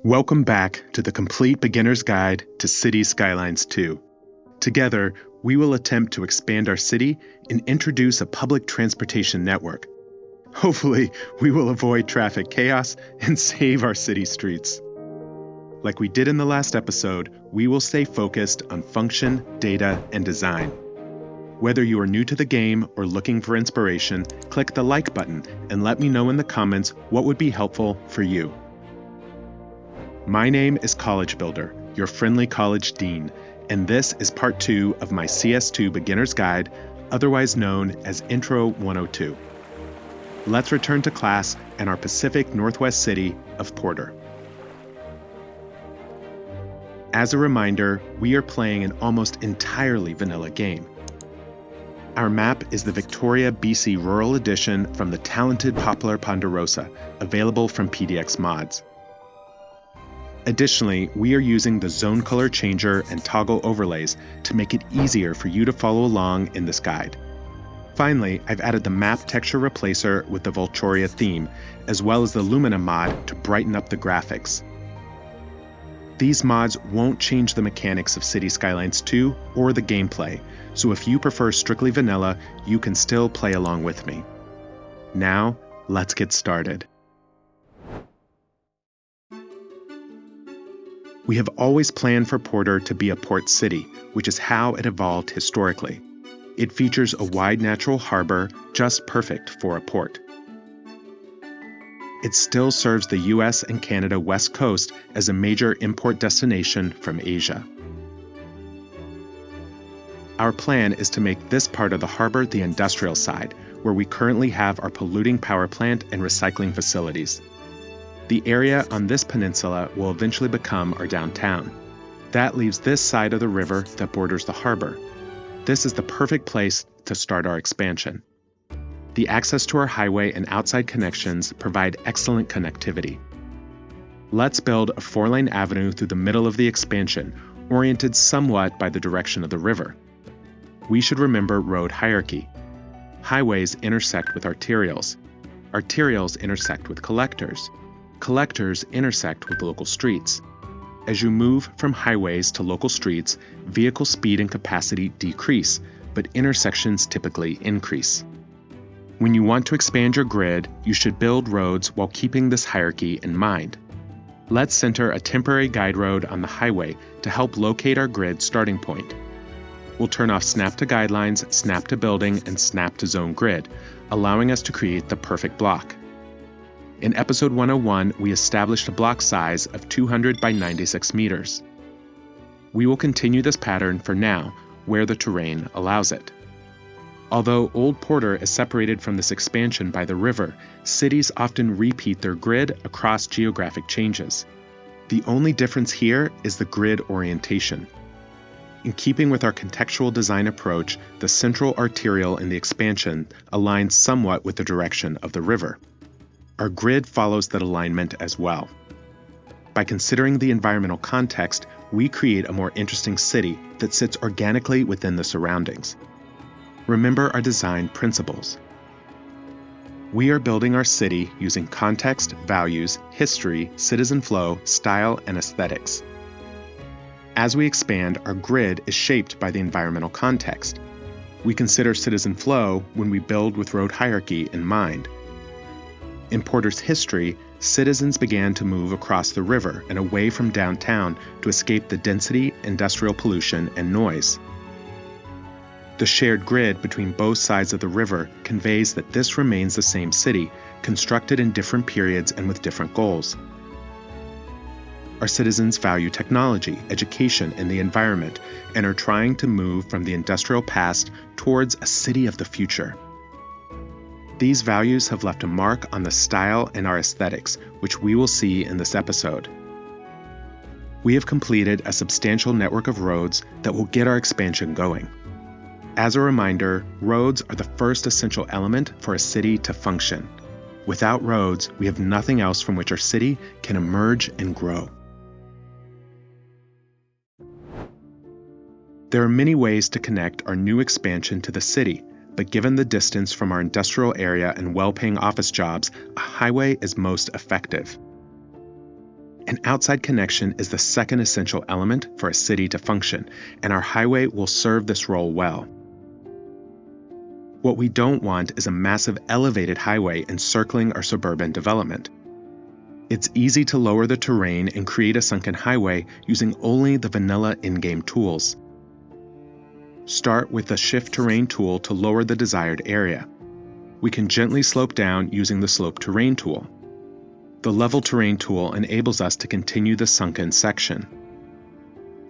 Welcome back to the Complete Beginner's Guide to City Skylines 2. Together, we will attempt to expand our city and introduce a public transportation network. Hopefully, we will avoid traffic chaos and save our city streets. Like we did in the last episode, we will stay focused on function, data, and design. Whether you are new to the game or looking for inspiration, click the like button and let me know in the comments what would be helpful for you. My name is College Builder, your friendly college dean, and this is part 2 of my CS2 Beginner's Guide, otherwise known as Intro 102. Let's return to class and our Pacific Northwest city of Porter. As a reminder, we are playing an almost entirely vanilla game. Our map is the Victoria, BC Rural Edition from the talented Poplar Ponderosa, available from PDX Mods. Additionally, we are using the zone color changer and toggle overlays to make it easier for you to follow along in this guide. Finally, I've added the map texture replacer with the Vulturia theme, as well as the Lumina mod to brighten up the graphics. These mods won't change the mechanics of City Skylines 2 or the gameplay, so if you prefer strictly vanilla, you can still play along with me. Now, let's get started. We have always planned for Porter to be a port city, which is how it evolved historically. It features a wide natural harbor, just perfect for a port. It still serves the US and Canada West Coast as a major import destination from Asia. Our plan is to make this part of the harbor the industrial side, where we currently have our polluting power plant and recycling facilities. The area on this peninsula will eventually become our downtown. That leaves this side of the river that borders the harbor. This is the perfect place to start our expansion. The access to our highway and outside connections provide excellent connectivity. Let's build a 4-lane avenue through the middle of the expansion, oriented somewhat by the direction of the river. We should remember road hierarchy. Highways intersect with arterials. Arterials intersect with collectors. Collectors intersect with local streets. As you move from highways to local streets, vehicle speed and capacity decrease, but intersections typically increase. When you want to expand your grid, you should build roads while keeping this hierarchy in mind. Let's center a temporary guide road on the highway to help locate our grid starting point. We'll turn off Snap to Guidelines, Snap to Building, and Snap to Zone Grid, allowing us to create the perfect block. In episode 101, we established a block size of 200 by 96 meters. We will continue this pattern for now, where the terrain allows it. Although Old Porter is separated from this expansion by the river, cities often repeat their grid across geographic changes. The only difference here is the grid orientation. In keeping with our contextual design approach, the central arterial in the expansion aligns somewhat with the direction of the river. Our grid follows that alignment as well. By considering the environmental context, we create a more interesting city that sits organically within the surroundings. Remember our design principles. We are building our city using context, values, history, citizen flow, style, and aesthetics. As we expand, our grid is shaped by the environmental context. We consider citizen flow when we build with road hierarchy in mind. In Porter's history, citizens began to move across the river and away from downtown to escape the density, industrial pollution, and noise. The shared grid between both sides of the river conveys that this remains the same city, constructed in different periods and with different goals. Our citizens value technology, education, and the environment, and are trying to move from the industrial past towards a city of the future. These values have left a mark on the style and our aesthetics, which we will see in this episode. We have completed a substantial network of roads that will get our expansion going. As a reminder, roads are the first essential element for a city to function. Without roads, we have nothing else from which our city can emerge and grow. There are many ways to connect our new expansion to the city, but given the distance from our industrial area and well-paying office jobs, a highway is most effective. An outside connection is the second essential element for a city to function, and our highway will serve this role well. What we don't want is a massive elevated highway encircling our suburban development. It's easy to lower the terrain and create a sunken highway using only the vanilla in-game tools. Start with the Shift Terrain tool to lower the desired area. We can gently slope down using the Slope Terrain tool. The Level Terrain tool enables us to continue the sunken section.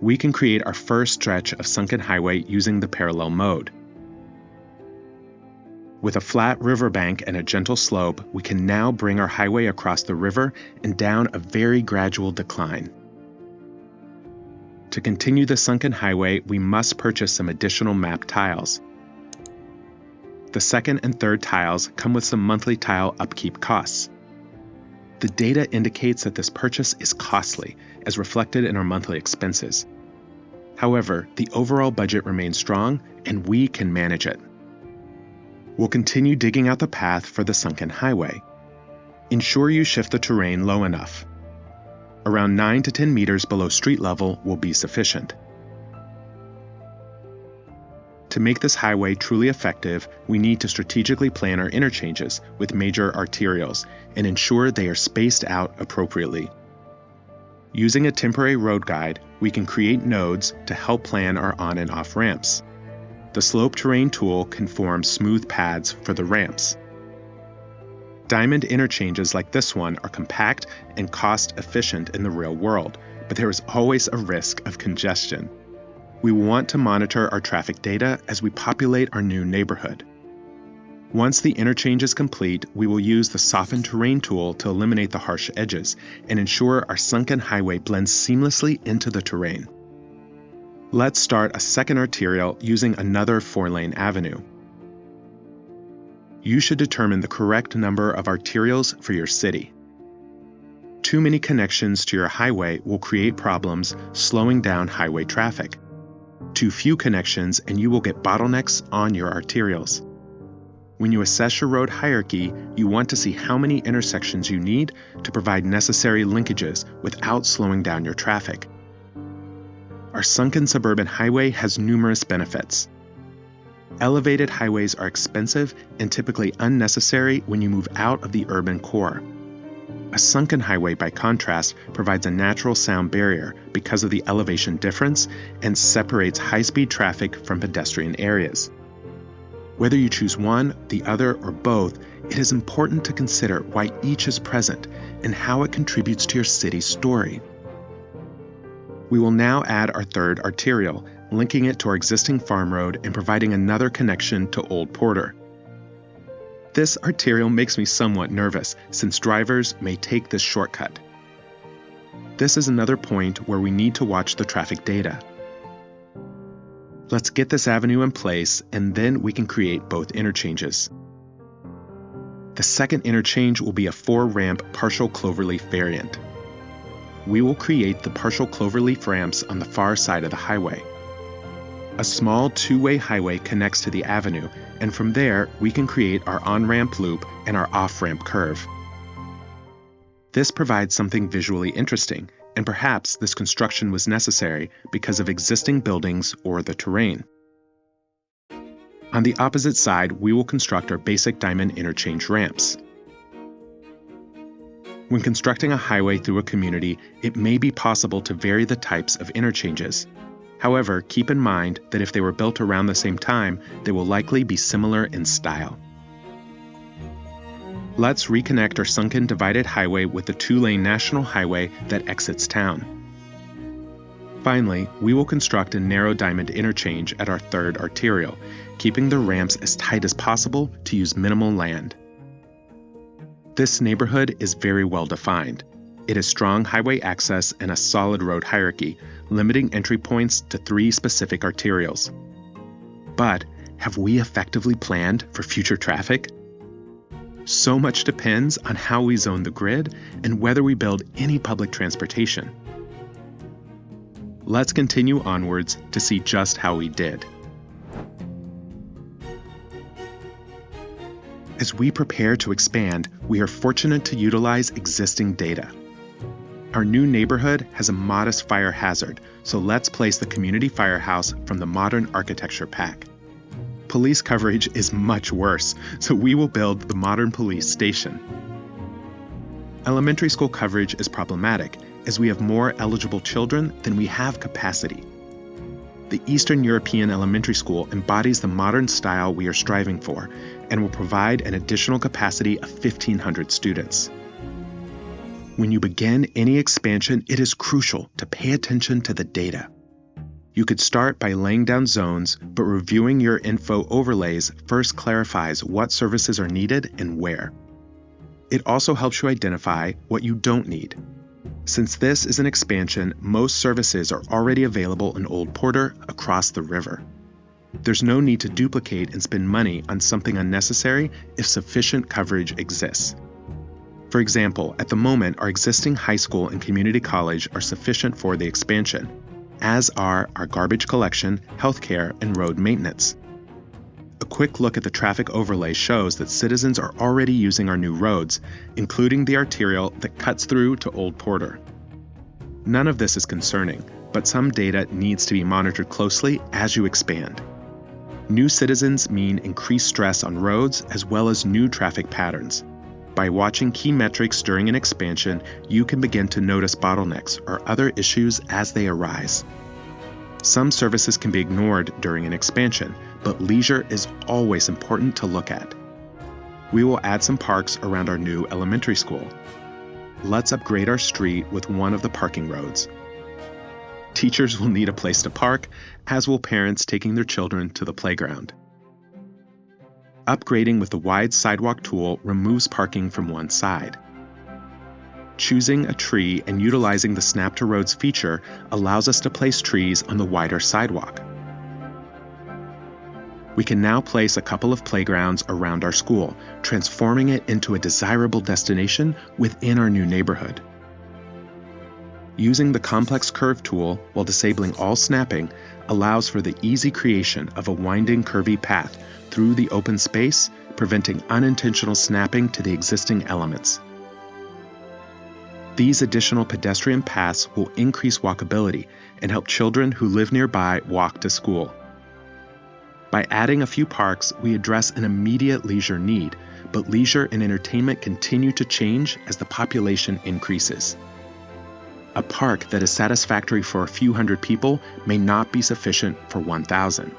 We can create our first stretch of sunken highway using the Parallel mode. With a flat riverbank and a gentle slope, we can now bring our highway across the river and down a very gradual decline. To continue the sunken highway, we must purchase some additional map tiles. The second and third tiles come with some monthly tile upkeep costs. The data indicates that this purchase is costly, as reflected in our monthly expenses. However, the overall budget remains strong, and we can manage it. We'll continue digging out the path for the sunken highway. Ensure you shift the terrain low enough. Around 9 to 10 meters below street level will be sufficient. To make this highway truly effective, we need to strategically plan our interchanges with major arterials and ensure they are spaced out appropriately. Using a temporary road guide, we can create nodes to help plan our on and off ramps. The Slope Terrain tool can form smooth paths for the ramps. Diamond interchanges like this one are compact and cost-efficient in the real world, but there is always a risk of congestion. We want to monitor our traffic data as we populate our new neighborhood. Once the interchange is complete, we will use the Soften Terrain tool to eliminate the harsh edges and ensure our sunken highway blends seamlessly into the terrain. Let's start a second arterial using another 4-lane avenue. You should determine the correct number of arterials for your city. Too many connections to your highway will create problems, slowing down highway traffic. Too few connections and you will get bottlenecks on your arterials. When you assess your road hierarchy, you want to see how many intersections you need to provide necessary linkages without slowing down your traffic. Our sunken suburban highway has numerous benefits. Elevated highways are expensive and typically unnecessary when you move out of the urban core. A sunken highway, by contrast, provides a natural sound barrier because of the elevation difference and separates high-speed traffic from pedestrian areas. Whether you choose one, the other, or both, it is important to consider why each is present and how it contributes to your city's story. We will now add our third arterial, linking it to our existing farm road and providing another connection to Old Porter. This arterial makes me somewhat nervous, since drivers may take this shortcut. This is another point where we need to watch the traffic data. Let's get this avenue in place, and then we can create both interchanges. The second interchange will be a 4-ramp partial cloverleaf variant. We will create the partial cloverleaf ramps on the far side of the highway. A small 2-way highway connects to the avenue, and from there we can create our on-ramp loop and our off-ramp curve. This provides something visually interesting, and perhaps this construction was necessary because of existing buildings or the terrain. On the opposite side, we will construct our basic diamond interchange ramps. When constructing a highway through a community, it may be possible to vary the types of interchanges. However, keep in mind that if they were built around the same time, they will likely be similar in style. Let's reconnect our sunken divided highway with the 2-lane national highway that exits town. Finally, we will construct a narrow diamond interchange at our third arterial, keeping the ramps as tight as possible to use minimal land. This neighborhood is very well defined. It has strong highway access and a solid road hierarchy, limiting entry points to 3 specific arterials. But have we effectively planned for future traffic? So much depends on how we zone the grid and whether we build any public transportation. Let's continue onwards to see just how we did. As we prepare to expand, we are fortunate to utilize existing data. Our new neighborhood has a modest fire hazard, so let's place the community firehouse from the modern architecture pack. Police coverage is much worse, so we will build the modern police station. Elementary school coverage is problematic, as we have more eligible children than we have capacity. The Eastern European elementary school embodies the modern style we are striving for, and will provide an additional capacity of 1,500 students. When you begin any expansion, it is crucial to pay attention to the data. You could start by laying down zones, but reviewing your info overlays first clarifies what services are needed and where. It also helps you identify what you don't need. Since this is an expansion, most services are already available in Old Porter across the river. There's no need to duplicate and spend money on something unnecessary if sufficient coverage exists. For example, at the moment, our existing high school and community college are sufficient for the expansion, as are our garbage collection, healthcare, and road maintenance. A quick look at the traffic overlay shows that citizens are already using our new roads, including the arterial that cuts through to Old Porter. None of this is concerning, but some data needs to be monitored closely as you expand. New citizens mean increased stress on roads as well as new traffic patterns. By watching key metrics during an expansion, you can begin to notice bottlenecks or other issues as they arise. Some services can be ignored during an expansion, but leisure is always important to look at. We will add some parks around our new elementary school. Let's upgrade our street with one of the parking roads. Teachers will need a place to park, as will parents taking their children to the playground. Upgrading with the wide sidewalk tool removes parking from one side. Choosing a tree and utilizing the Snap to Roads feature allows us to place trees on the wider sidewalk. We can now place a couple of playgrounds around our school, transforming it into a desirable destination within our new neighborhood. Using the complex curve tool while disabling all snapping allows for the easy creation of a winding curvy path through the open space, preventing unintentional snapping to the existing elements. These additional pedestrian paths will increase walkability and help children who live nearby walk to school. By adding a few parks, we address an immediate leisure need, but leisure and entertainment continue to change as the population increases. A park that is satisfactory for a few hundred people may not be sufficient for 1,000.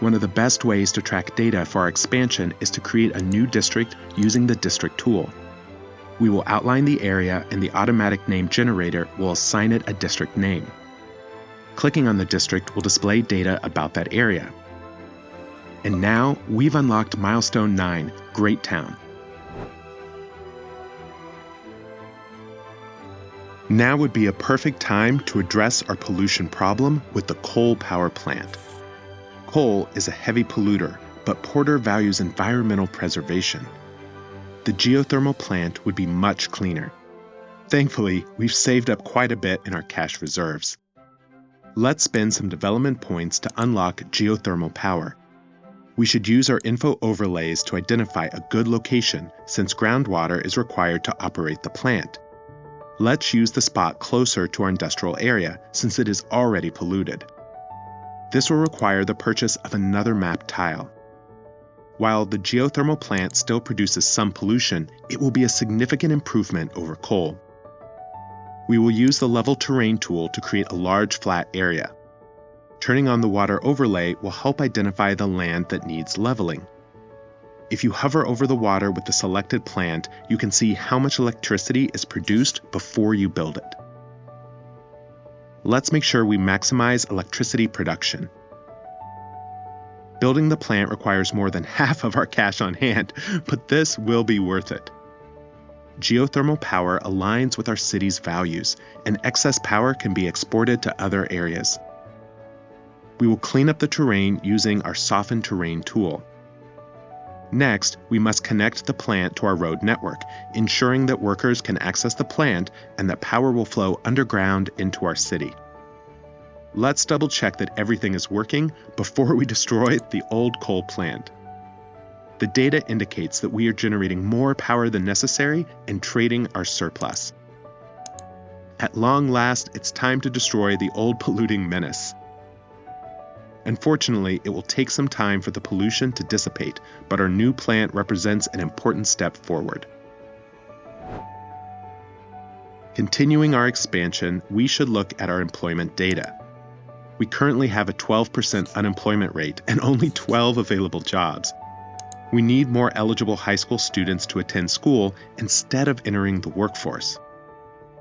One of the best ways to track data for our expansion is to create a new district using the district tool. We will outline the area and the automatic name generator will assign it a district name. Clicking on the district will display data about that area. And now we've unlocked Milestone 9, Great Town. Now would be a perfect time to address our pollution problem with the coal power plant. Coal is a heavy polluter, but Porter values environmental preservation. The geothermal plant would be much cleaner. Thankfully, we've saved up quite a bit in our cash reserves. Let's spend some development points to unlock geothermal power. We should use our info overlays to identify a good location since groundwater is required to operate the plant. Let's use the spot closer to our industrial area since it is already polluted. This will require the purchase of another map tile. While the geothermal plant still produces some pollution, it will be a significant improvement over coal. We will use the level terrain tool to create a large flat area. Turning on the water overlay will help identify the land that needs leveling. If you hover over the water with the selected plant, you can see how much electricity is produced before you build it. Let's make sure we maximize electricity production. Building the plant requires more than half of our cash on hand, but this will be worth it. Geothermal power aligns with our city's values, and excess power can be exported to other areas. We will clean up the terrain using our Soften Terrain tool. Next, we must connect the plant to our road network, ensuring that workers can access the plant and that power will flow underground into our city. Let's double check that everything is working before we destroy the old coal plant. The data indicates that we are generating more power than necessary and trading our surplus. At long last, it's time to destroy the old polluting menace. Unfortunately, it will take some time for the pollution to dissipate, but our new plant represents an important step forward. Continuing our expansion, we should look at our employment data. We currently have a 12% unemployment rate and only 12 available jobs. We need more eligible high school students to attend school instead of entering the workforce.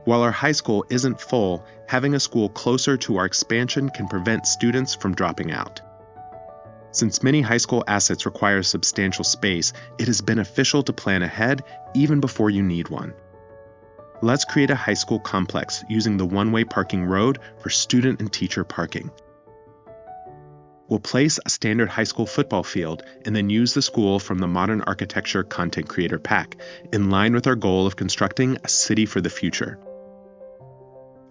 While our high school isn't full, having a school closer to our expansion can prevent students from dropping out. Since many high school assets require substantial space, it is beneficial to plan ahead even before you need one. Let's create a high school complex using the one-way parking road for student and teacher parking. We'll place a standard high school football field and then use the school from the Modern Architecture Content Creator Pack, in line with our goal of constructing a city for the future.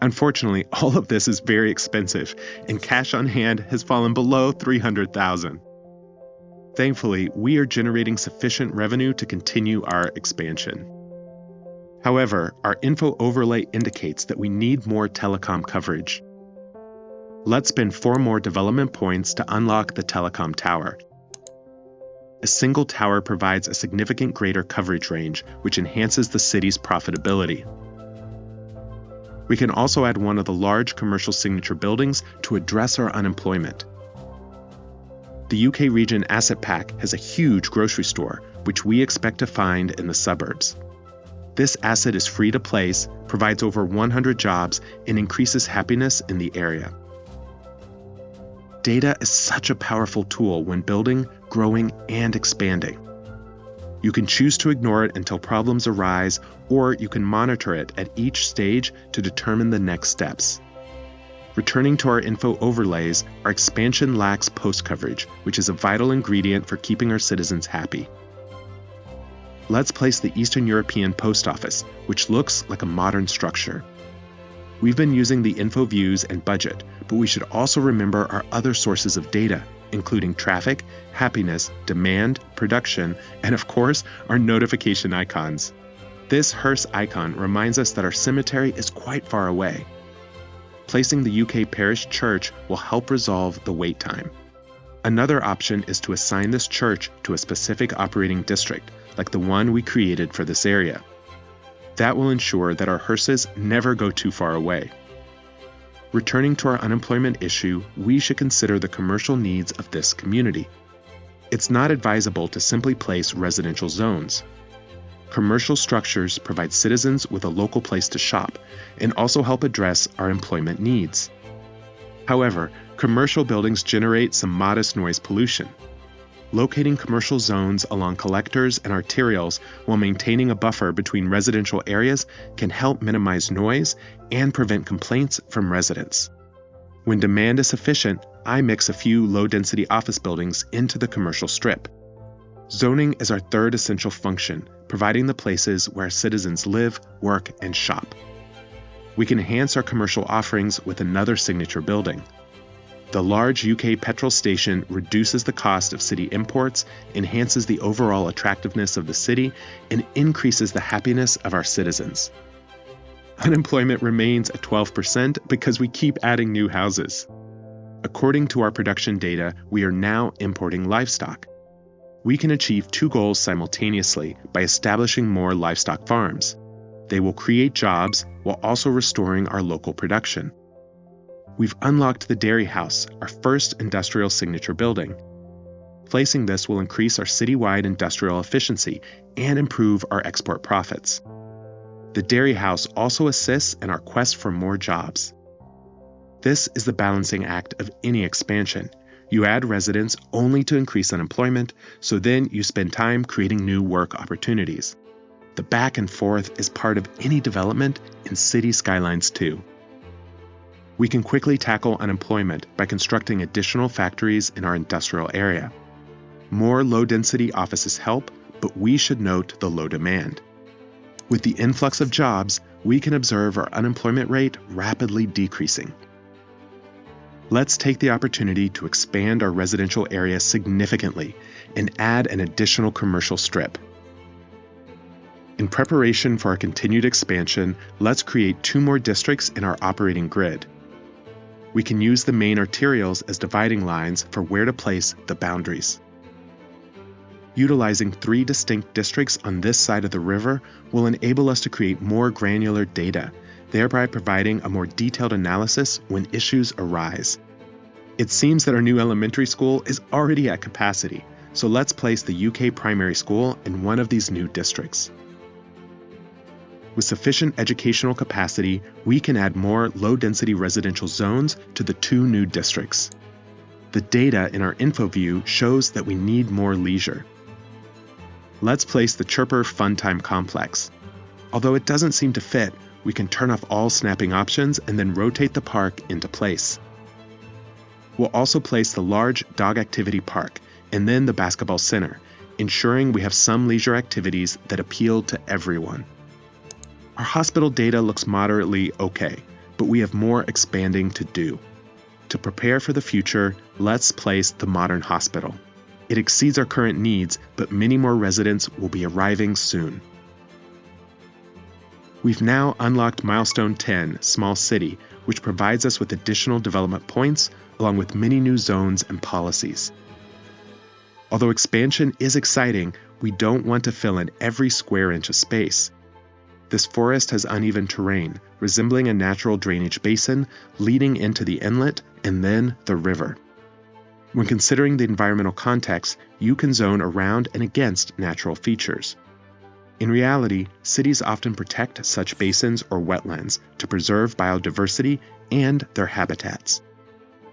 Unfortunately, all of this is very expensive, and cash on hand has fallen below $300,000. Thankfully, we are generating sufficient revenue to continue our expansion. However, our info overlay indicates that we need more telecom coverage. Let's spend 4 more development points to unlock the telecom tower. A single tower provides a significant greater coverage range, which enhances the city's profitability. We can also add one of the large commercial signature buildings to address our unemployment. The UK Region Asset Pack has a huge grocery store, which we expect to find in the suburbs. This asset is free to place, provides over 100 jobs, and increases happiness in the area. Data is such a powerful tool when building, growing, and expanding. You can choose to ignore it until problems arise, or you can monitor it at each stage to determine the next steps. Returning to our info overlays, our expansion lacks post coverage, which is a vital ingredient for keeping our citizens happy. Let's place the Eastern European Post Office, which looks like a modern structure. We've been using the info views and budget, but we should also remember our other sources of data, including traffic, happiness, demand, production, and of course, our notification icons. This hearse icon reminds us that our cemetery is quite far away. Placing the UK parish church will help resolve the wait time. Another option is to assign this church to a specific operating district, like the one we created for this area. That will ensure that our hearses never go too far away. Returning to our unemployment issue, we should consider the commercial needs of this community. It's not advisable to simply place residential zones. Commercial structures provide citizens with a local place to shop and also help address our employment needs. However, commercial buildings generate some modest noise pollution. Locating commercial zones along collectors and arterials while maintaining a buffer between residential areas can help minimize noise and prevent complaints from residents. When demand is sufficient, I mix a few low-density office buildings into the commercial strip. Zoning is our third essential function, providing the places where citizens live, work, and shop. We can enhance our commercial offerings with another signature building. The large UK petrol station reduces the cost of city imports, enhances the overall attractiveness of the city, and increases the happiness of our citizens. Unemployment remains at 12% because we keep adding new houses. According to our production data, we are now importing livestock. We can achieve 2 goals simultaneously by establishing more livestock farms. They will create jobs while also restoring our local production. We've unlocked the Dairy House, our first industrial signature building. Placing this will increase our citywide industrial efficiency and improve our export profits. The Dairy House also assists in our quest for more jobs. This is the balancing act of any expansion. You add residents only to increase unemployment, so then you spend time creating new work opportunities. The back and forth is part of any development in City Skylines too. We can quickly tackle unemployment by constructing additional factories in our industrial area. More low-density offices help, but we should note the low demand. With the influx of jobs, we can observe our unemployment rate rapidly decreasing. Let's take the opportunity to expand our residential area significantly and add an additional commercial strip. In preparation for our continued expansion, let's create 2 more districts in our operating grid. We can use the main arterials as dividing lines for where to place the boundaries. Utilizing 3 distinct districts on this side of the river will enable us to create more granular data, thereby providing a more detailed analysis when issues arise. It seems that our new elementary school is already at capacity, so let's place the UK primary school in one of these new districts. With sufficient educational capacity, we can add more low-density residential zones to the 2 new districts. The data in our info view shows that we need more leisure. Let's place the Chirper Fun Time Complex. Although it doesn't seem to fit, we can turn off all snapping options and then rotate the park into place. We'll also place the large dog activity park and then the basketball center, ensuring we have some leisure activities that appeal to everyone. Our hospital data looks moderately okay, but we have more expanding to do. To prepare for the future, let's place the modern hospital. It exceeds our current needs, but many more residents will be arriving soon. We've now unlocked Milestone 10, Small City, which provides us with additional development points, along with many new zones and policies. Although expansion is exciting, we don't want to fill in every square inch of space. This forest has uneven terrain, resembling a natural drainage basin, leading into the inlet and then the river. When considering the environmental context, you can zone around and against natural features. In reality, cities often protect such basins or wetlands to preserve biodiversity and their habitats.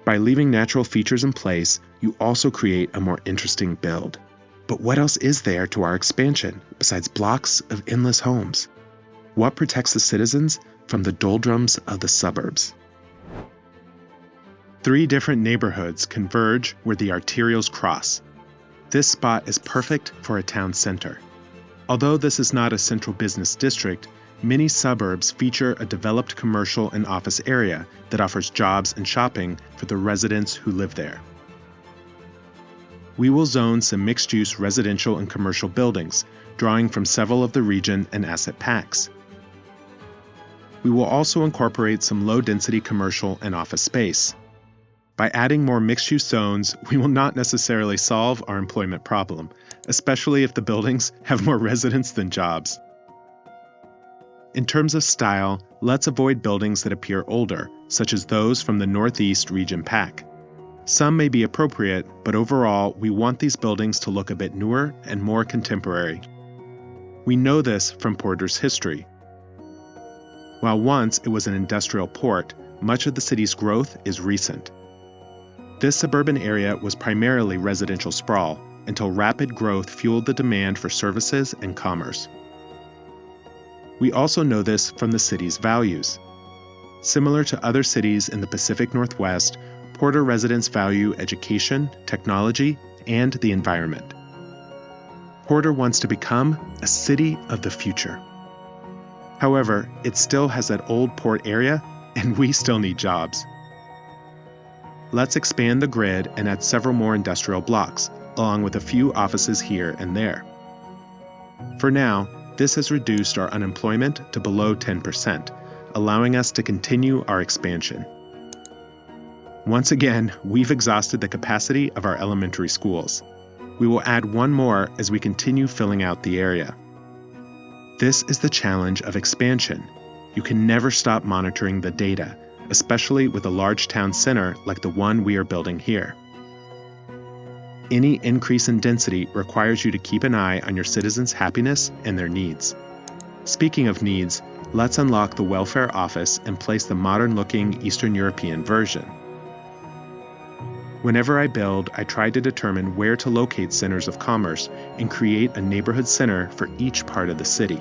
By leaving natural features in place, you also create a more interesting build. But what else is there to our expansion besides blocks of endless homes? What protects the citizens from the doldrums of the suburbs? 3 different neighborhoods converge where the arterials cross. This spot is perfect for a town center. Although this is not a central business district, many suburbs feature a developed commercial and office area that offers jobs and shopping for the residents who live there. We will zone some mixed-use residential and commercial buildings, drawing from several of the region and asset packs. We will also incorporate some low-density commercial and office space. By adding more mixed-use zones, we will not necessarily solve our employment problem, especially if the buildings have more residents than jobs. In terms of style, let's avoid buildings that appear older, such as those from the Northeast region pack. Some may be appropriate, but overall, we want these buildings to look a bit newer and more contemporary. We know this from Porter's history. While once it was an industrial port, much of the city's growth is recent. This suburban area was primarily residential sprawl until rapid growth fueled the demand for services and commerce. We also know this from the city's values. Similar to other cities in the Pacific Northwest, Porter residents value education, technology, and the environment. Porter wants to become a city of the future. However, it still has that old port area, and we still need jobs. Let's expand the grid and add several more industrial blocks, along with a few offices here and there. For now, this has reduced our unemployment to below 10%, allowing us to continue our expansion. Once again, we've exhausted the capacity of our elementary schools. We will add one more as we continue filling out the area. This is the challenge of expansion. You can never stop monitoring the data, especially with a large town center like the one we are building here. Any increase in density requires you to keep an eye on your citizens' happiness and their needs. Speaking of needs, let's unlock the welfare office and place the modern-looking Eastern European version. Whenever I build, I try to determine where to locate centers of commerce and create a neighborhood center for each part of the city.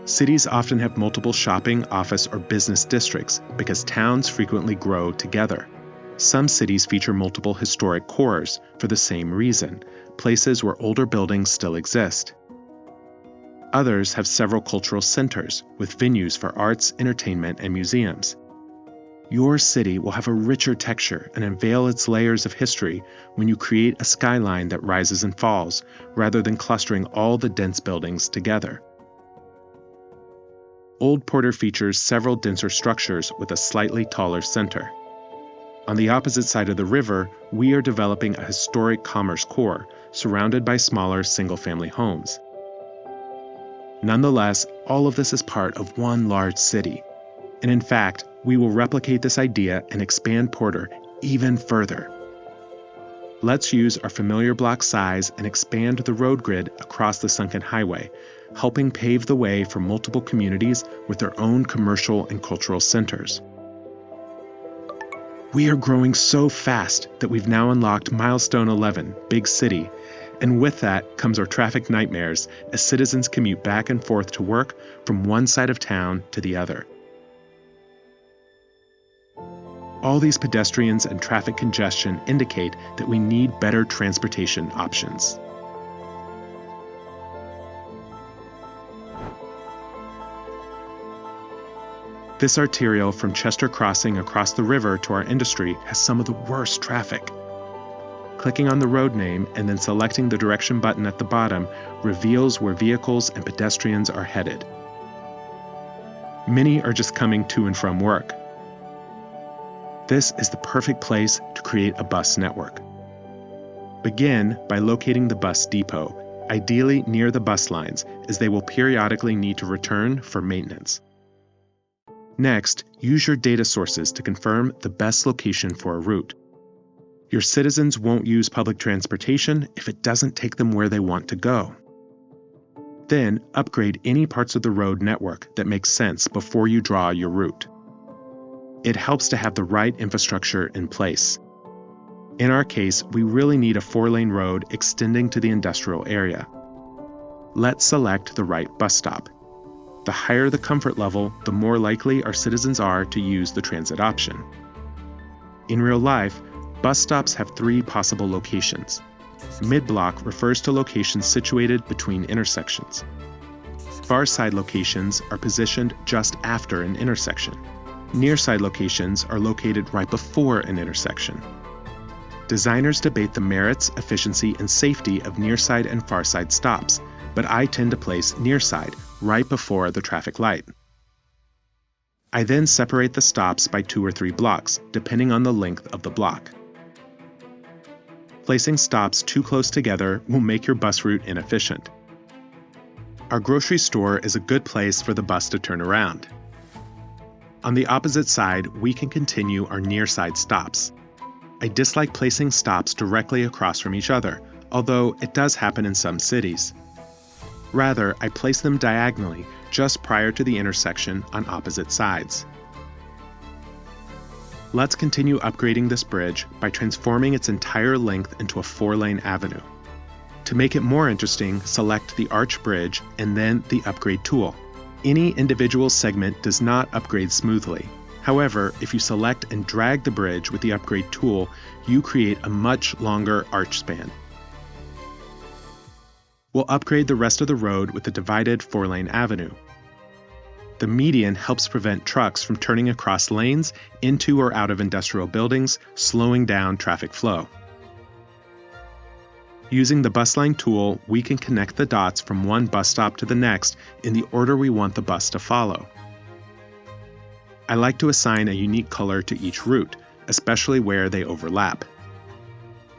Cities often have multiple shopping, office, or business districts because towns frequently grow together. Some cities feature multiple historic cores for the same reason, places where older buildings still exist. Others have several cultural centers with venues for arts, entertainment, and museums. Your city will have a richer texture and unveil its layers of history when you create a skyline that rises and falls, rather than clustering all the dense buildings together. Old Porter features several denser structures with a slightly taller center. On the opposite side of the river, we are developing a historic commerce core surrounded by smaller single-family homes. Nonetheless, all of this is part of one large city. And in fact, we will replicate this idea and expand Porter even further. Let's use our familiar block size and expand the road grid across the Sunken Highway, helping pave the way for multiple communities with their own commercial and cultural centers. We are growing so fast that we've now unlocked Milestone 11, Big City, and with that comes our traffic nightmares as citizens commute back and forth to work from one side of town to the other. All these pedestrians and traffic congestion indicate that we need better transportation options. This arterial from Chester Crossing across the river to our industry has some of the worst traffic. Clicking on the road name and then selecting the direction button at the bottom reveals where vehicles and pedestrians are headed. Many are just coming to and from work. This is the perfect place to create a bus network. Begin by locating the bus depot, ideally near the bus lines, as they will periodically need to return for maintenance. Next, use your data sources to confirm the best location for a route. Your citizens won't use public transportation if it doesn't take them where they want to go. Then, upgrade any parts of the road network that make sense before you draw your route. It helps to have the right infrastructure in place. In our case, we really need a 4-lane road extending to the industrial area. Let's select the right bus stop. The higher the comfort level, the more likely our citizens are to use the transit option. In real life, bus stops have 3 possible locations. Mid-block refers to locations situated between intersections. Far side locations are positioned just after an intersection. Near side locations are located right before an intersection. Designers debate the merits, efficiency, and safety of near side and far side stops, but I tend to place near side right before the traffic light. I then separate the stops by 2 or 3 blocks, depending on the length of the block. Placing stops too close together will make your bus route inefficient. Our grocery store is a good place for the bus to turn around. On the opposite side, we can continue our near side stops. I dislike placing stops directly across from each other, although it does happen in some cities. Rather, I place them diagonally just prior to the intersection on opposite sides. Let's continue upgrading this bridge by transforming its entire length into a 4-lane avenue. To make it more interesting, select the arch bridge and then the upgrade tool. Any individual segment does not upgrade smoothly. However, if you select and drag the bridge with the upgrade tool, you create a much longer arch span. We'll upgrade the rest of the road with the divided 4-lane avenue. The median helps prevent trucks from turning across lanes into or out of industrial buildings, slowing down traffic flow. Using the bus line tool, we can connect the dots from one bus stop to the next in the order we want the bus to follow. I like to assign a unique color to each route, especially where they overlap.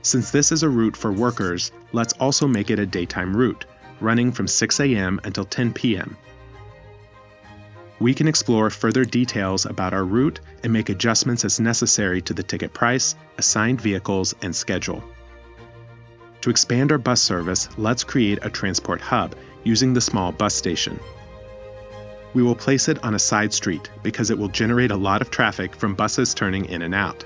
Since this is a route for workers, let's also make it a daytime route, running from 6 a.m. until 10 p.m. We can explore further details about our route and make adjustments as necessary to the ticket price, assigned vehicles, and schedule. To expand our bus service, let's create a transport hub using the small bus station. We will place it on a side street because it will generate a lot of traffic from buses turning in and out.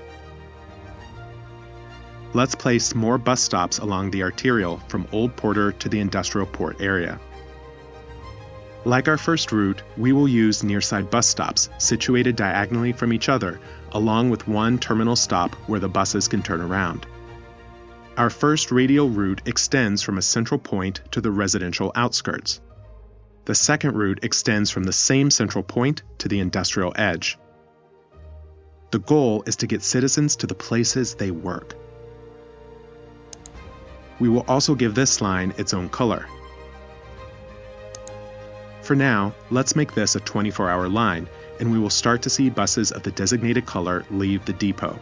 Let's place more bus stops along the arterial from Old Porter to the industrial port area. Like our first route, we will use near-side bus stops situated diagonally from each other, along with one terminal stop where the buses can turn around. Our first radial route extends from a central point to the residential outskirts. The second route extends from the same central point to the industrial edge. The goal is to get citizens to the places they work. We will also give this line its own color. For now, let's make this a 24-hour line, and we will start to see buses of the designated color leave the depot.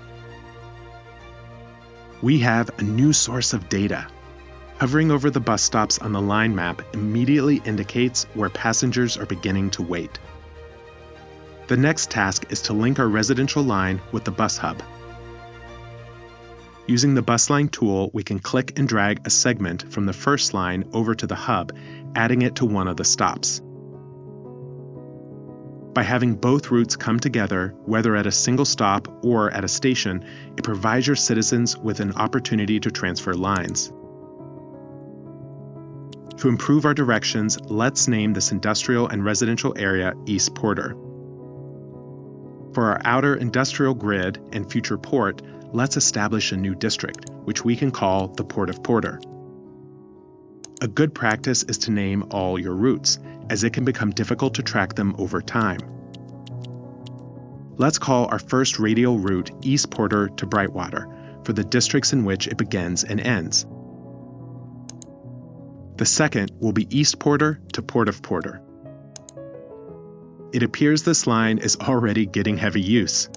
We have a new source of data. Hovering over the bus stops on the line map immediately indicates where passengers are beginning to wait. The next task is to link our residential line with the bus hub. Using the bus line tool, we can click and drag a segment from the first line over to the hub, adding it to one of the stops. By having both routes come together, whether at a single stop or at a station, it provides your citizens with an opportunity to transfer lines. To improve our directions, let's name this industrial and residential area East Porter. For our outer industrial grid and future port, let's establish a new district, which we can call the Port of Porter. A good practice is to name all your routes, as it can become difficult to track them over time. Let's call our first radial route East Porter to Brightwater, for the districts in which it begins and ends. The second will be East Porter to Port of Porter. It appears this line is already getting heavy use.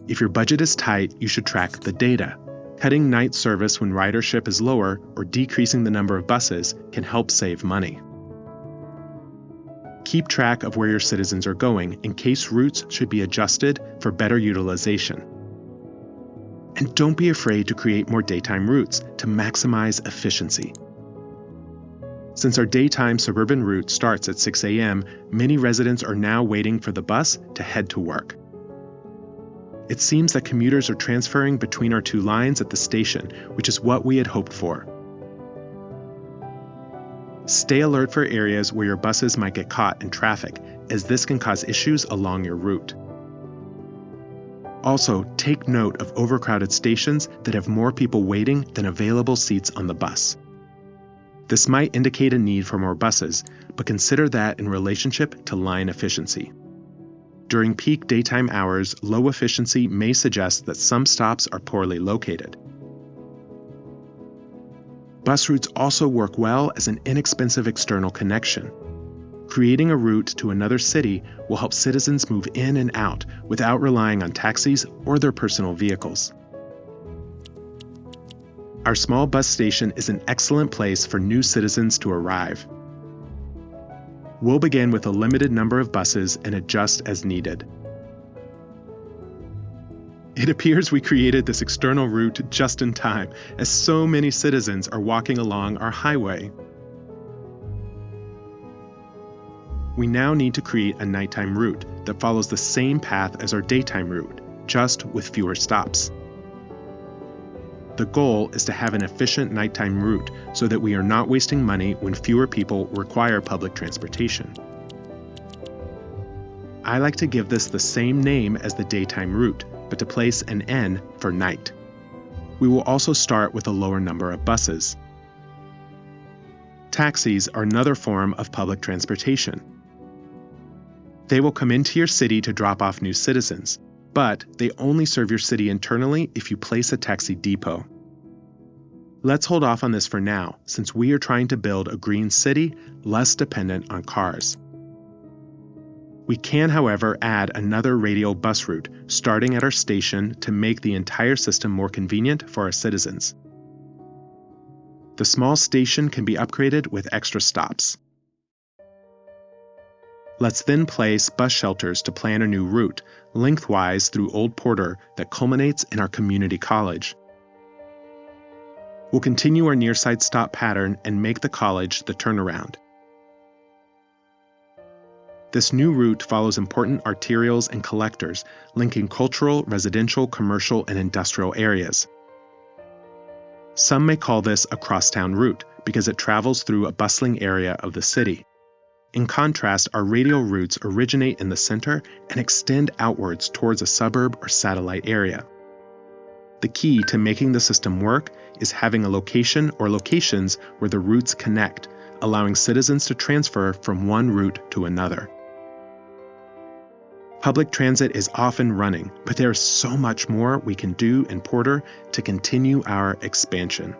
If your budget is tight, you should track the data. Cutting night service when ridership is lower or decreasing the number of buses can help save money. Keep track of where your citizens are going in case routes should be adjusted for better utilization. And don't be afraid to create more daytime routes to maximize efficiency. Since our daytime suburban route starts at 6 a.m., many residents are now waiting for the bus to head to work. It seems that commuters are transferring between our two lines at the station, which is what we had hoped for. Stay alert for areas where your buses might get caught in traffic, as this can cause issues along your route. Also, take note of overcrowded stations that have more people waiting than available seats on the bus. This might indicate a need for more buses, but consider that in relationship to line efficiency. During peak daytime hours, low efficiency may suggest that some stops are poorly located. Bus routes also work well as an inexpensive external connection. Creating a route to another city will help citizens move in and out without relying on taxis or their personal vehicles. Our small bus station is an excellent place for new citizens to arrive. We'll begin with a limited number of buses and adjust as needed. It appears we created this external route just in time, as so many citizens are walking along our highway. We now need to create a nighttime route that follows the same path as our daytime route, just with fewer stops. The goal is to have an efficient nighttime route so that we are not wasting money when fewer people require public transportation. I like to give this the same name as the daytime route, but to place an N for night. We will also start with a lower number of buses. Taxis are another form of public transportation. They will come into your city to drop off new citizens, but they only serve your city internally if you place a taxi depot. Let's hold off on this for now, since we are trying to build a green city less dependent on cars. We can, however, add another radial bus route, starting at our station to make the entire system more convenient for our citizens. The small station can be upgraded with extra stops. Let's then place bus shelters to plan a new route, lengthwise through Old Porter that culminates in our community college. We'll continue our near-side stop pattern and make the college the turnaround. This new route follows important arterials and collectors, linking cultural, residential, commercial, and industrial areas. Some may call this a crosstown route because it travels through a bustling area of the city. In contrast, our radial routes originate in the center and extend outwards towards a suburb or satellite area. The key to making the system work is having a location or locations where the routes connect, allowing citizens to transfer from one route to another. Public transit is often running, but there is so much more we can do in Porter to continue our expansion.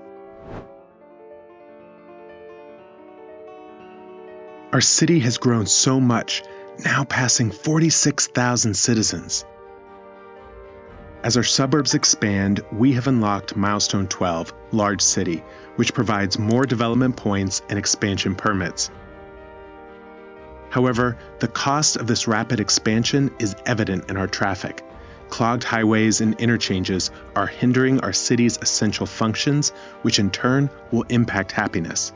Our city has grown so much, now passing 46,000 citizens. As our suburbs expand, we have unlocked Milestone 12, Large City, which provides more development points and expansion permits. However, the cost of this rapid expansion is evident in our traffic. Clogged highways and interchanges are hindering our city's essential functions, which in turn will impact happiness.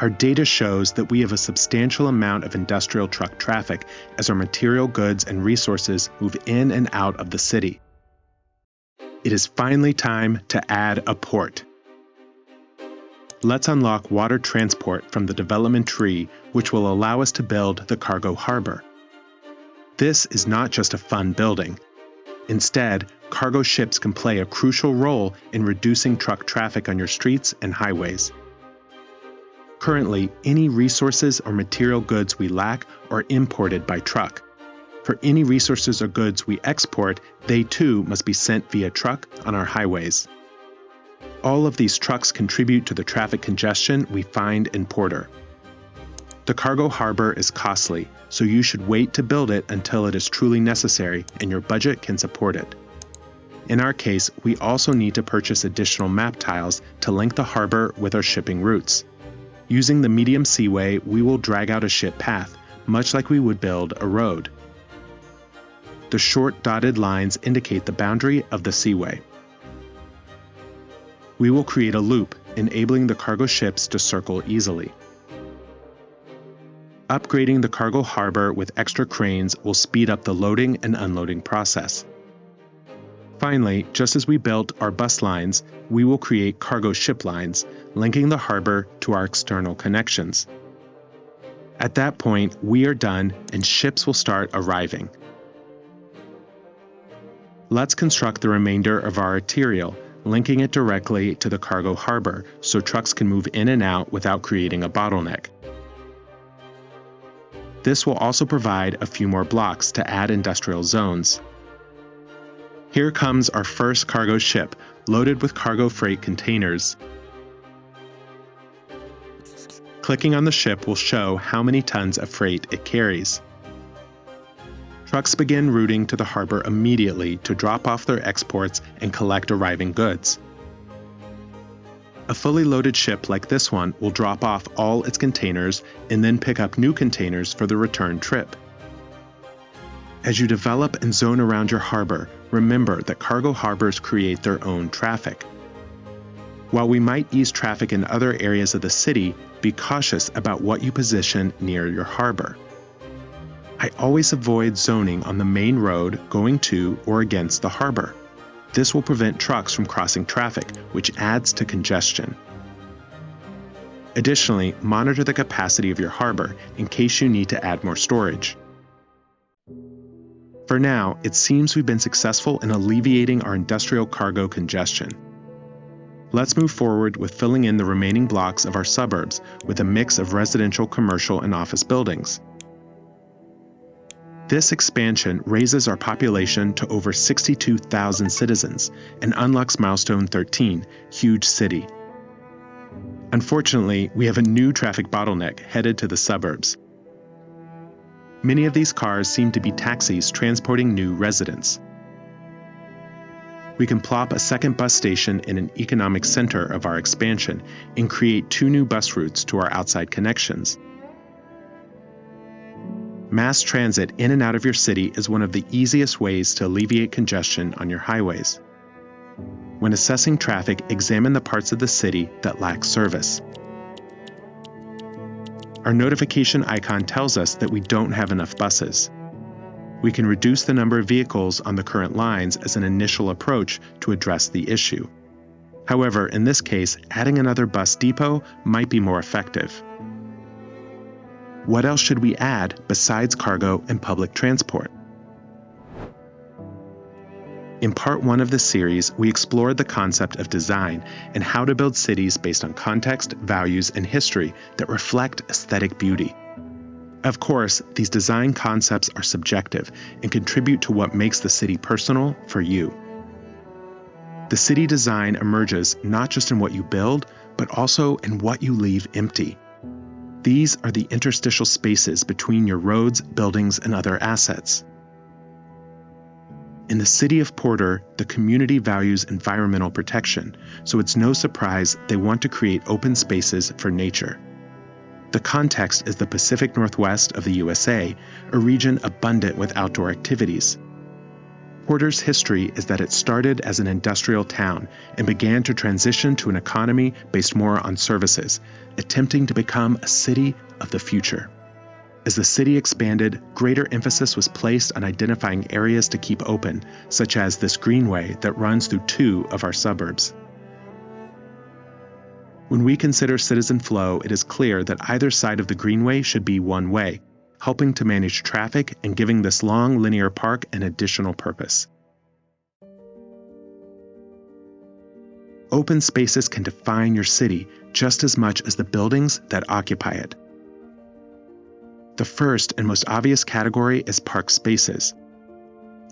Our data shows that we have a substantial amount of industrial truck traffic as our material goods and resources move in and out of the city. It is finally time to add a port. Let's unlock water transport from the development tree, which will allow us to build the cargo harbor. This is not just a fun building. Instead, cargo ships can play a crucial role in reducing truck traffic on your streets and highways. Currently, any resources or material goods we lack are imported by truck. For any resources or goods we export, they too must be sent via truck on our highways. All of these trucks contribute to the traffic congestion we find in Porter. The cargo harbor is costly, so you should wait to build it until it is truly necessary and your budget can support it. In our case, we also need to purchase additional map tiles to link the harbor with our shipping routes. Using the medium seaway, we will drag out a ship path, much like we would build a road. The short dotted lines indicate the boundary of the seaway. We will create a loop, enabling the cargo ships to circle easily. Upgrading the cargo harbor with extra cranes will speed up the loading and unloading process. Finally, just as we built our bus lines, we will create cargo ship lines, linking the harbor to our external connections. At that point, we are done and ships will start arriving. Let's construct the remainder of our arterial, linking it directly to the cargo harbor so trucks can move in and out without creating a bottleneck. This will also provide a few more blocks to add industrial zones. Here comes our first cargo ship, loaded with cargo freight containers. Clicking on the ship will show how many tons of freight it carries. Trucks begin routing to the harbor immediately to drop off their exports and collect arriving goods. A fully loaded ship like this one will drop off all its containers and then pick up new containers for the return trip. As you develop and zone around your harbor, remember that cargo harbors create their own traffic. While we might ease traffic in other areas of the city, be cautious about what you position near your harbor. I always avoid zoning on the main road going to or against the harbor. This will prevent trucks from crossing traffic, which adds to congestion. Additionally, monitor the capacity of your harbor in case you need to add more storage. For now, it seems we've been successful in alleviating our industrial cargo congestion. Let's move forward with filling in the remaining blocks of our suburbs with a mix of residential, commercial, and office buildings. This expansion raises our population to over 62,000 citizens and unlocks Milestone 13, Huge City. Unfortunately, we have a new traffic bottleneck headed to the suburbs. Many of these cars seem to be taxis transporting new residents. We can plop a second bus station in an economic center of our expansion and create 2 new bus routes to our outside connections. Mass transit in and out of your city is one of the easiest ways to alleviate congestion on your highways. When assessing traffic, examine the parts of the city that lack service. Our notification icon tells us that we don't have enough buses. We can reduce the number of vehicles on the current lines as an initial approach to address the issue. However, in this case, adding another bus depot might be more effective. What else should we add besides cargo and public transport? In part 1 of this series, we explored the concept of design and how to build cities based on context, values, and history that reflect aesthetic beauty. Of course, these design concepts are subjective and contribute to what makes the city personal for you. The city design emerges not just in what you build, but also in what you leave empty. These are the interstitial spaces between your roads, buildings, and other assets. In the city of Porter, the community values environmental protection, so it's no surprise they want to create open spaces for nature. The context is the Pacific Northwest of the USA, a region abundant with outdoor activities. Porter's history is that it started as an industrial town and began to transition to an economy based more on services, attempting to become a city of the future. As the city expanded, greater emphasis was placed on identifying areas to keep open, such as this greenway that runs through 2 of our suburbs. When we consider citizen flow, it is clear that either side of the greenway should be one way, helping to manage traffic and giving this long linear park an additional purpose. Open spaces can define your city just as much as the buildings that occupy it. The first and most obvious category is park spaces.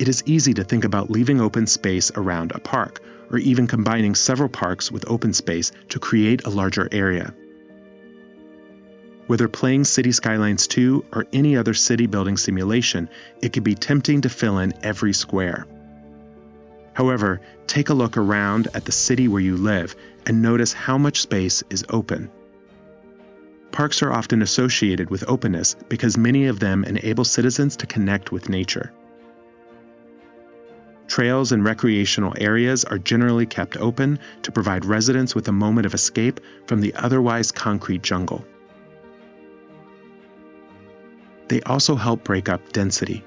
It is easy to think about leaving open space around a park, or even combining several parks with open space to create a larger area. Whether playing City Skylines 2 or any other city building simulation, it can be tempting to fill in every square. However, take a look around at the city where you live and notice how much space is open. Parks are often associated with openness because many of them enable citizens to connect with nature. Trails and recreational areas are generally kept open to provide residents with a moment of escape from the otherwise concrete jungle. They also help break up density.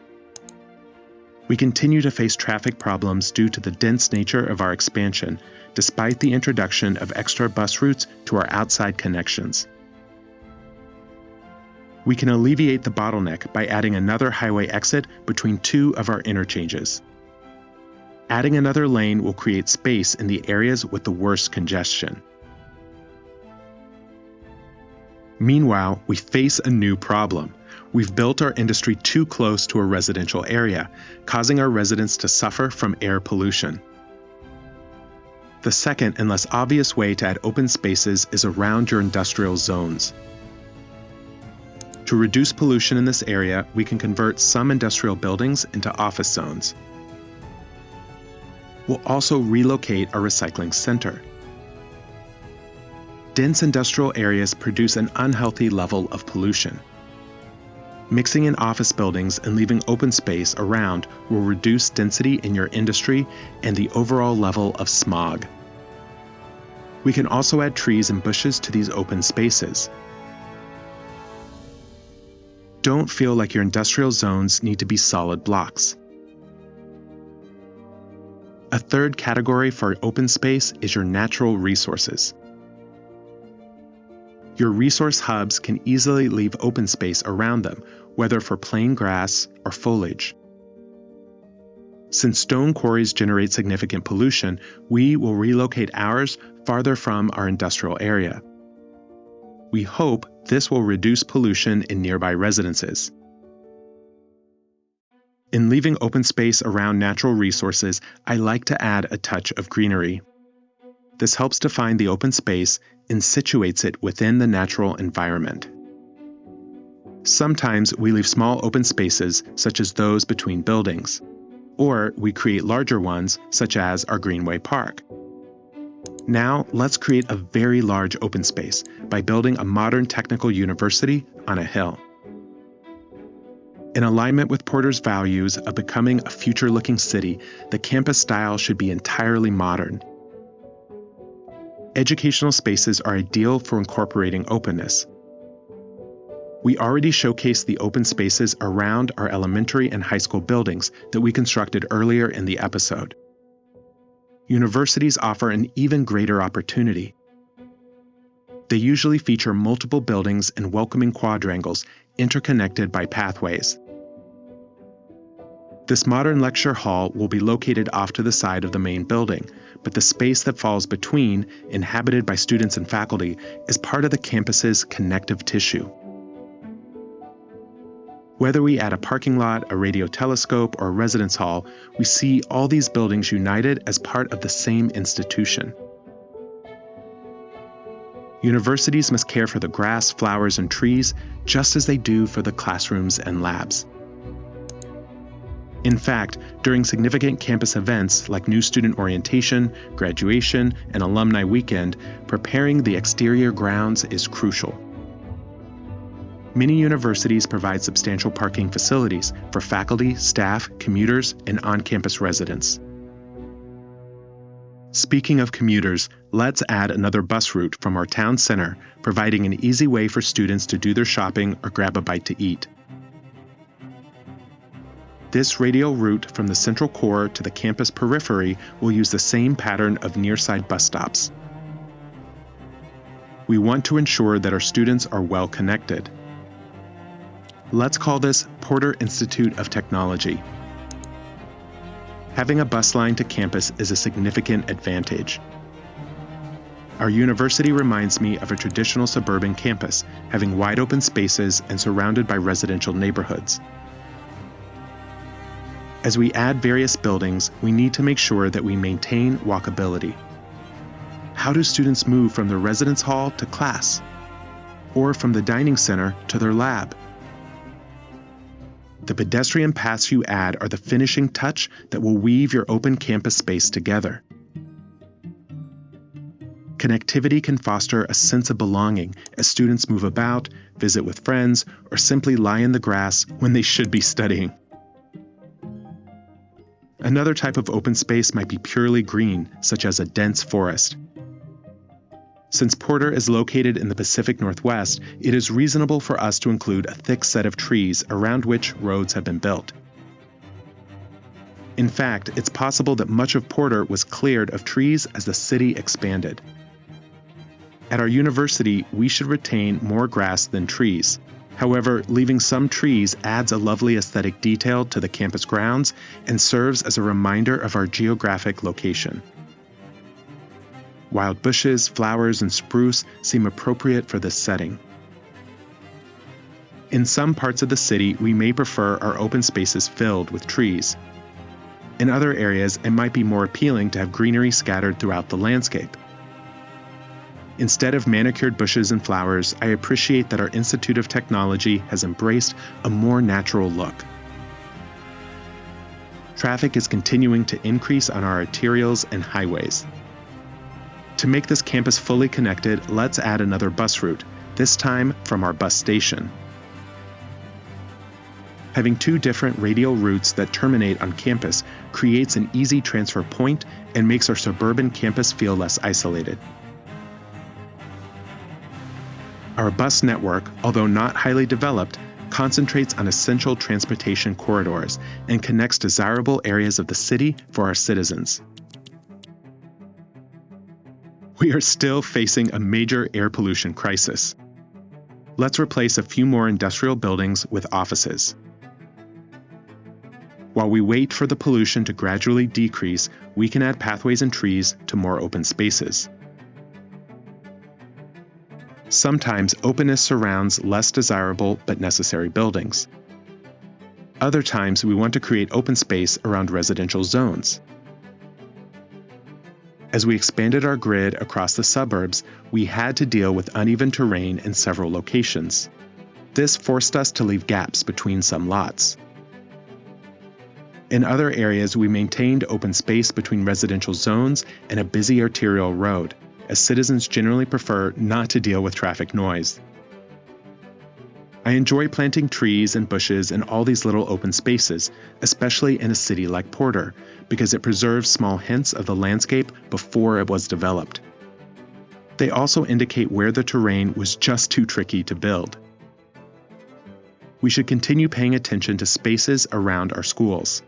We continue to face traffic problems due to the dense nature of our expansion, despite the introduction of extra bus routes to our outside connections. We can alleviate the bottleneck by adding another highway exit between 2 of our interchanges. Adding another lane will create space in the areas with the worst congestion. Meanwhile, we face a new problem. We've built our industry too close to a residential area, causing our residents to suffer from air pollution. The second and less obvious way to add open spaces is around your industrial zones. To reduce pollution in this area, we can convert some industrial buildings into office zones. We'll also relocate our recycling center. Dense industrial areas produce an unhealthy level of pollution. Mixing in office buildings and leaving open space around will reduce density in your industry and the overall level of smog. We can also add trees and bushes to these open spaces. Don't feel like your industrial zones need to be solid blocks. A third category for open space is your natural resources. Your resource hubs can easily leave open space around them, whether for plain grass or foliage. Since stone quarries generate significant pollution, we will relocate ours farther from our industrial area. We hope this will reduce pollution in nearby residences. In leaving open space around natural resources, I like to add a touch of greenery. This helps define the open space and situates it within the natural environment. Sometimes we leave small open spaces, such as those between buildings, or we create larger ones, such as our Greenway Park. Now, let's create a very large open space by building a modern technical university on a hill. In alignment with Porter's values of becoming a future-looking city, the campus style should be entirely modern. Educational spaces are ideal for incorporating openness. We already showcased the open spaces around our elementary and high school buildings that we constructed earlier in the episode. Universities offer an even greater opportunity. They usually feature multiple buildings and welcoming quadrangles interconnected by pathways. This modern lecture hall will be located off to the side of the main building, but the space that falls between, inhabited by students and faculty, is part of the campus's connective tissue. Whether we add a parking lot, a radio telescope, or a residence hall, we see all these buildings united as part of the same institution. Universities must care for the grass, flowers, and trees just as they do for the classrooms and labs. In fact, during significant campus events like new student orientation, graduation, and alumni weekend, preparing the exterior grounds is crucial. Many universities provide substantial parking facilities for faculty, staff, commuters, and on-campus residents. Speaking of commuters, let's add another bus route from our town center, providing an easy way for students to do their shopping or grab a bite to eat. This radial route from the central core to the campus periphery will use the same pattern of near-side bus stops. We want to ensure that our students are well connected. Let's call this Porter Institute of Technology. Having a bus line to campus is a significant advantage. Our university reminds me of a traditional suburban campus, having wide open spaces and surrounded by residential neighborhoods. As we add various buildings, we need to make sure that we maintain walkability. How do students move from their residence hall to class? Or from the dining center to their lab? The pedestrian paths you add are the finishing touch that will weave your open campus space together. Connectivity can foster a sense of belonging as students move about, visit with friends, or simply lie in the grass when they should be studying. Another type of open space might be purely green, such as a dense forest. Since Porter is located in the Pacific Northwest, it is reasonable for us to include a thick set of trees around which roads have been built. In fact, it's possible that much of Porter was cleared of trees as the city expanded. At our university, we should retain more grass than trees. However, leaving some trees adds a lovely aesthetic detail to the campus grounds and serves as a reminder of our geographic location. Wild bushes, flowers, and spruce seem appropriate for this setting. In some parts of the city, we may prefer our open spaces filled with trees. In other areas, it might be more appealing to have greenery scattered throughout the landscape. Instead of manicured bushes and flowers, I appreciate that our Institute of Technology has embraced a more natural look. Traffic is continuing to increase on our arterials and highways. To make this campus fully connected, let's add another bus route, this time from our bus station. Having two different radial routes that terminate on campus creates an easy transfer point and makes our suburban campus feel less isolated. Our bus network, although not highly developed, concentrates on essential transportation corridors and connects desirable areas of the city for our citizens. We are still facing a major air pollution crisis. Let's replace a few more industrial buildings with offices. While we wait for the pollution to gradually decrease, we can add pathways and trees to more open spaces. Sometimes openness surrounds less desirable but necessary buildings. Other times we want to create open space around residential zones. As we expanded our grid across the suburbs, we had to deal with uneven terrain in several locations. This forced us to leave gaps between some lots. In other areas, we maintained open space between residential zones and a busy arterial road, as citizens generally prefer not to deal with traffic noise. I enjoy planting trees and bushes in all these little open spaces, especially in a city like Porter, because it preserves small hints of the landscape before it was developed. They also indicate where the terrain was just too tricky to build. We should continue paying attention to spaces around our schools.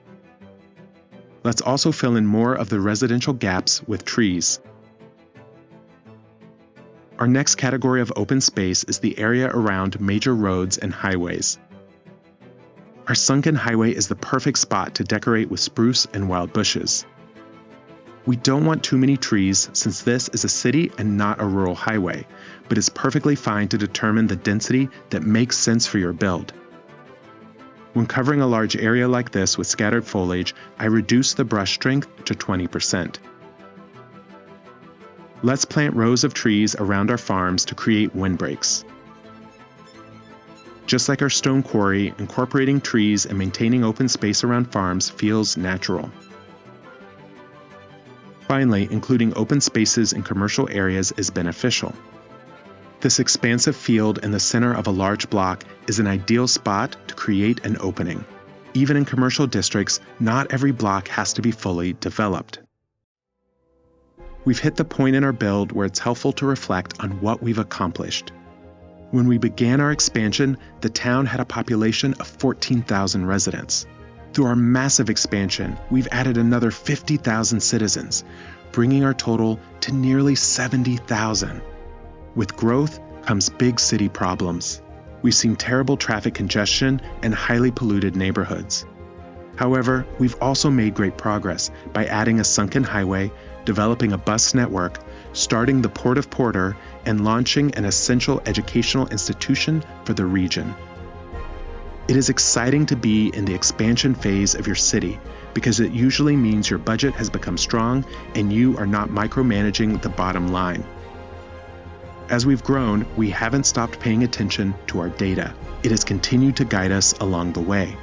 Let's also fill in more of the residential gaps with trees. Our next category of open space is the area around major roads and highways. Our Sunken Highway is the perfect spot to decorate with spruce and wild bushes. We don't want too many trees since this is a city and not a rural highway, but it's perfectly fine to determine the density that makes sense for your build. When covering a large area like this with scattered foliage, I reduce the brush strength to 20%. Let's plant rows of trees around our farms to create windbreaks. Just like our stone quarry, incorporating trees and maintaining open space around farms feels natural. Finally, including open spaces in commercial areas is beneficial. This expansive field in the center of a large block is an ideal spot to create an opening. Even in commercial districts, not every block has to be fully developed. We've hit the point in our build where it's helpful to reflect on what we've accomplished. When we began our expansion, the town had a population of 14,000 residents. Through our massive expansion, we've added another 50,000 citizens, bringing our total to nearly 70,000. With growth comes big city problems. We've seen terrible traffic congestion and highly polluted neighborhoods. However, we've also made great progress by adding a Sunken highway, developing a bus network, starting the Port of Porter, and launching an essential educational institution for the region. It is exciting to be in the expansion phase of your city because it usually means your budget has become strong and you are not micromanaging the bottom line. As we've grown, we haven't stopped paying attention to our data. It has continued to guide us along the way.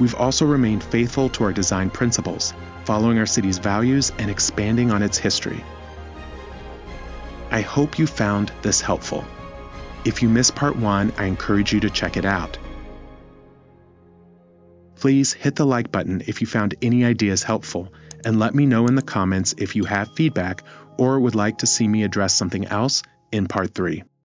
We've also remained faithful to our design principles, following our city's values and expanding on its history. I hope you found this helpful. If you missed part 1, I encourage you to check it out. Please hit the like button if you found any ideas helpful, and let me know in the comments if you have feedback or would like to see me address something else in part 3.